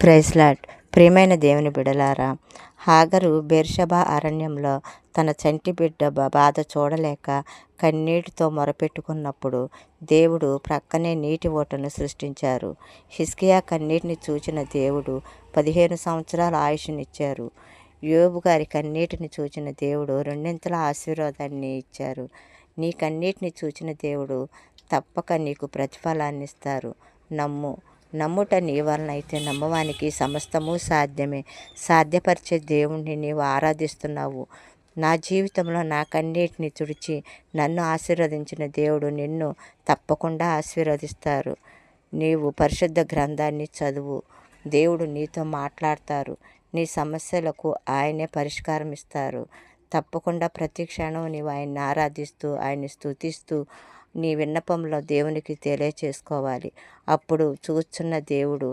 Praise lord. ప్రియమైన దేవుని బిడలారా, హాగరు బెర్షెబా అరణ్యంలో తన చంటి బిడ్డ బాధ చూడలేక కన్నీటితో మొరపెట్టుకున్నప్పుడు దేవుడు ప్రక్కనే నీటి ఊటను సృష్టించారు. హిజ్కియా కన్నీటిని చూచిన దేవుడు 15 సంవత్సరాల ఆయుష్నిచ్చారు. యోబు గారి కన్నీటిని చూచిన దేవుడు రెండింతల ఆశీర్వాదాన్ని ఇచ్చారు. నీ కన్నీటిని చూచిన దేవుడు తప్పక నీకు ప్రతిఫలాన్ని ఇస్తారు. నమ్ముట నీ వలన అయితే నమ్మవానికి సమస్తము సాధ్యమే. సాధ్యపరిచే దేవుణ్ణి నీవు ఆరాధిస్తున్నావు. నా జీవితంలో నా కన్నీటిని తుడిచి నన్ను ఆశీర్వదించిన దేవుడు నిన్ను తప్పకుండా ఆశీర్వదిస్తారు. నీవు పరిశుద్ధ గ్రంథాన్ని చదువు. దేవుడు నీతో మాట్లాడతారు. నీ సమస్యలకు ఆయనే పరిష్కారం ఇస్తారు. తప్పకుండా ప్రతి క్షణం నీవు ఆయన్ని ఆరాధిస్తూ ఆయన్ని స్తుతిస్తూ నీ విన్నపంలో దేవునికి తెలియచేసుకోవాలి. అప్పుడు చూస్తున్న దేవుడు